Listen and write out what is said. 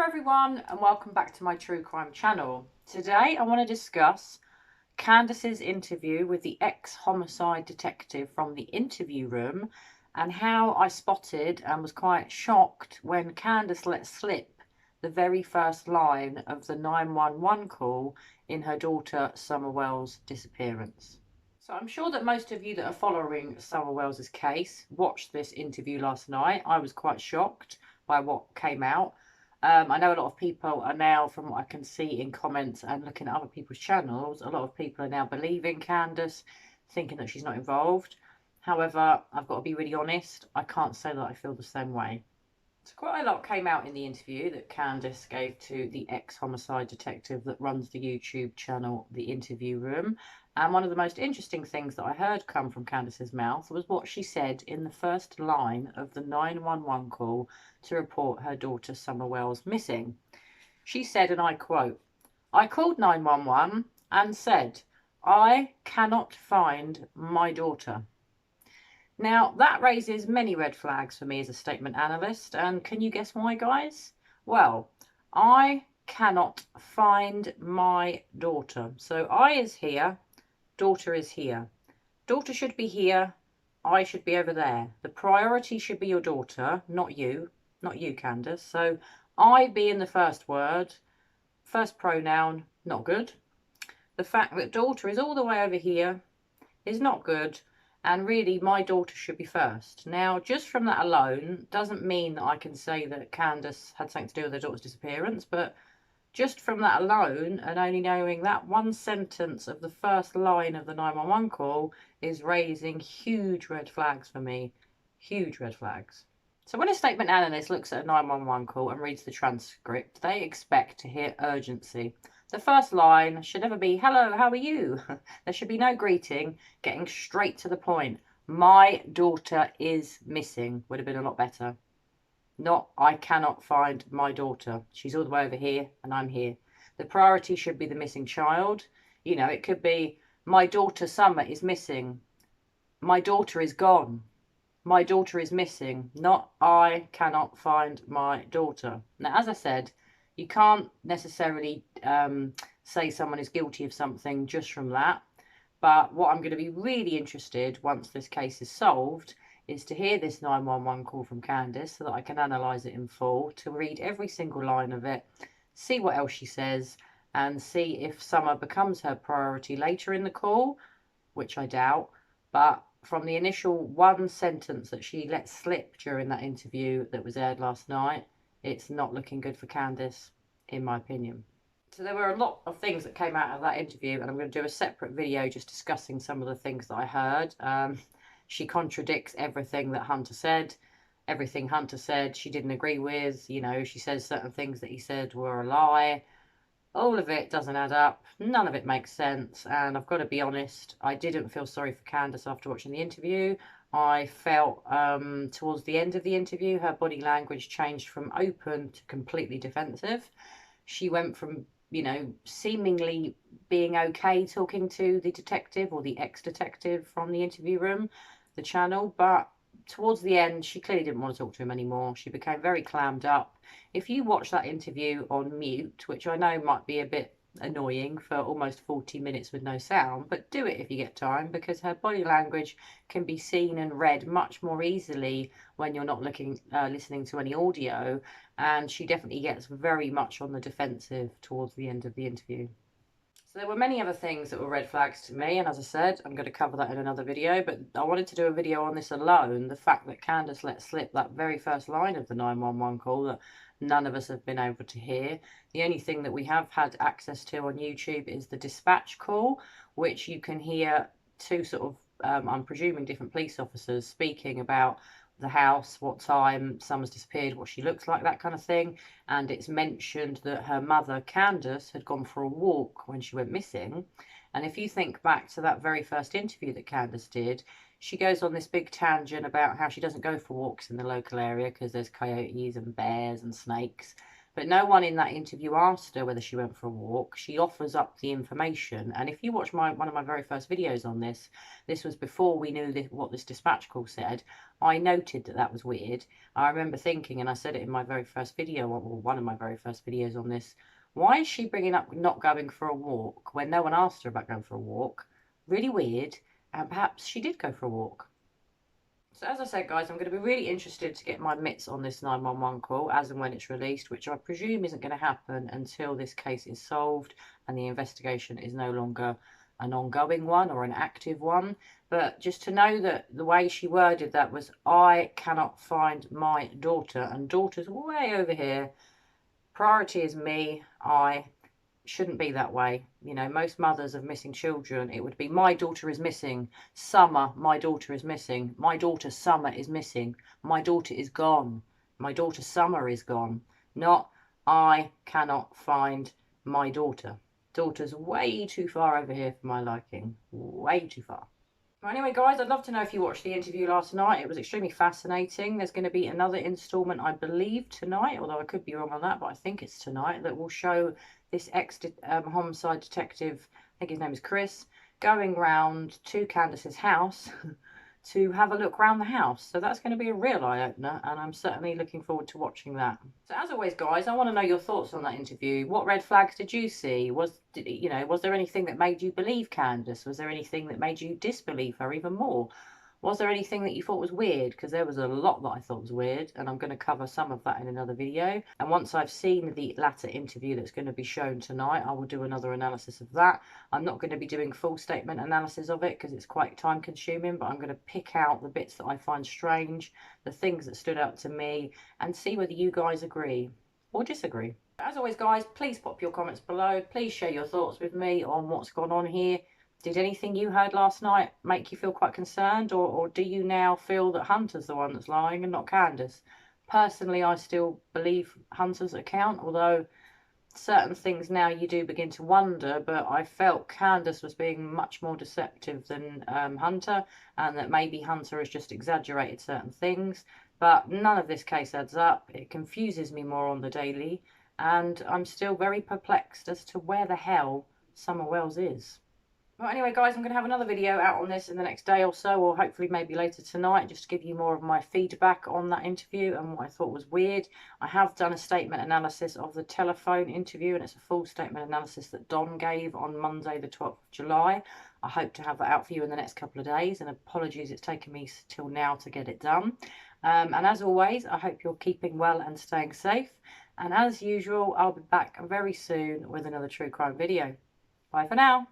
everyone and welcome back to my true crime channel. Today I want to discuss Candus's interview with the ex-homicide detective from the interview room and how I spotted and was quite shocked when Candus let slip the very first line of the 911 call in her daughter Summer Wells' disappearance. So I'm sure that most of you that are following Summer Wells' case watched this interview last night. I was quite shocked by what came out. I know a lot of people are now, from what I can see in comments and looking at other people's channels, a lot of people are now believing Candus, thinking that she's not involved. However, I've got to be really honest, I can't say that I feel the same way. So quite a lot came out in the interview that Candus gave to the ex-homicide detective that runs the YouTube channel The Interview Room. And one of the most interesting things that I heard come from Candus's mouth was what she said in the first line of the 911 call to report her daughter Summer Wells missing. She said, and I quote, "I called 911 and said, I cannot find my daughter." Now, that raises many red flags for me as a statement analyst, and can you guess why, guys? Well, I cannot find my daughter. So I is here, daughter is here. Daughter should be here, I should be over there. The priority should be your daughter, not you, Candus. So I being the first word, first pronoun, not good. The fact that daughter is all the way over here is not good. And really, my daughter should be first. Now, just from that alone, doesn't mean that I can say that Candus had something to do with her daughter's disappearance, but just from that alone, and only knowing that one sentence of the first line of the 911 call is raising huge red flags for me. Huge red flags. So when a statement analyst looks at a 911 call and reads the transcript, they expect to hear urgency. The first line should never be, "Hello, how are you?" There should be no greeting, getting straight to the point. "My daughter is missing" would have been a lot better. Not, "I cannot find my daughter. She's all the way over here and I'm here." The priority should be the missing child. You know, it could be, "My daughter Summer is missing." "My daughter is gone." "My daughter is missing." Not, "I cannot find my daughter." Now, as I said, you can't necessarily say someone is guilty of something just from that. But what I'm going to be really interested once this case is solved is to hear this 911 call from Candus so that I can analyse it in full, to read every single line of it, see what else she says, and see if Summer becomes her priority later in the call, which I doubt. But from the initial one sentence that she let slip during that interview that was aired last night, it's not looking good for Candus, in my opinion. So there were a lot of things that came out of that interview, and I'm going to do a separate video just discussing some of the things that I heard. She contradicts everything that Hunter said. Everything Hunter said she didn't agree with. You know, she says certain things that he said were a lie. All of it doesn't add up. None of it makes sense. And I've got to be honest, I didn't feel sorry for Candus after watching the interview. I felt towards the end of the interview, her body language changed from open to completely defensive. She went from, you know, seemingly being okay talking to the detective or the ex-detective from the interview room, the channel, but towards the end, she clearly didn't want to talk to him anymore. She became very clammed up. If you watch that interview on mute, which I know might be a bit annoying for almost 40 minutes with no sound, but do it if you get time, because her body language can be seen and read much more easily when you're not listening to any audio, and she definitely gets very much on the defensive towards the end of the interview. So there were many other things that were red flags to me, and as I said, I'm going to cover that in another video, but I wanted to do a video on this alone, the fact that Candus let slip that very first line of the 911 call that none of us have been able to hear. The only thing that we have had access to on YouTube is the dispatch call, which you can hear two sort of, I'm presuming, different police officers speaking about the house, what time Summer's disappeared, what she looks like, that kind of thing. And it's mentioned that her mother, Candus, had gone for a walk when she went missing. And if you think back to that very first interview that Candus did, she goes on this big tangent about how she doesn't go for walks in the local area because there's coyotes and bears and snakes. But no one in that interview asked her whether she went for a walk. She offers up the information. And if you watch one of my very first videos on this, this was before we knew what this dispatch call said. I noted that was weird. I remember thinking, and I said it in my very first video, or one of my very first videos on this, why is she bringing up not going for a walk when no one asked her about going for a walk? Really weird. And perhaps she did go for a walk. So as I said, guys, I'm going to be really interested to get my mitts on this 911 call as and when it's released, which I presume isn't going to happen until this case is solved and the investigation is no longer an ongoing one or an active one. But just to know that the way she worded that was, I cannot find my daughter, and daughter's way over here. Priority is me. I shouldn't be that way. You know, most mothers of missing children, it would be, my daughter is missing. Summer, my daughter is missing. My daughter Summer is missing. My daughter is gone. My daughter Summer is gone. Not, I cannot find my daughter. Daughter's way too far over here for my liking. Way too far. Well, anyway, guys, I'd love to know if you watched the interview last night. It was extremely fascinating. There's going to be another instalment, I believe, tonight, although I could be wrong on that, but I think it's tonight, that will show this ex-homicide detective, I think his name is Chris, going round to Candus's house to have a look around the house. So that's going to be a real eye-opener, and I'm certainly looking forward to watching that. So as always, guys, I want to know your thoughts on that interview. What red flags did you see? Was there anything that made you believe Candus? Was there anything that made you disbelieve her even more? Was there anything that you thought was weird? Because there was a lot that I thought was weird, and I'm going to cover some of that in another video. And once I've seen the latter interview that's going to be shown tonight, I will do another analysis of that. I'm not going to be doing full statement analysis of it because it's quite time consuming, but I'm going to pick out the bits that I find strange, the things that stood out to me, and see whether you guys agree or disagree. As always, guys, please pop your comments below. Please share your thoughts with me on what's gone on here. Did anything you heard last night make you feel quite concerned, or do you now feel that Hunter's the one that's lying and not Candus? Personally, I still believe Hunter's account, although certain things now you do begin to wonder, but I felt Candus was being much more deceptive than Hunter, and that maybe Hunter has just exaggerated certain things, but none of this case adds up. It confuses me more on the daily, and I'm still very perplexed as to where the hell Summer Wells is. Well, anyway, guys, I'm going to have another video out on this in the next day or so, or hopefully maybe later tonight, just to give you more of my feedback on that interview and what I thought was weird. I have done a statement analysis of the telephone interview, and it's a full statement analysis that Don gave on Monday the 12th of July. I hope to have that out for you in the next couple of days, and apologies it's taken me till now to get it done. And as always, I hope you're keeping well and staying safe. And as usual, I'll be back very soon with another true crime video. Bye for now.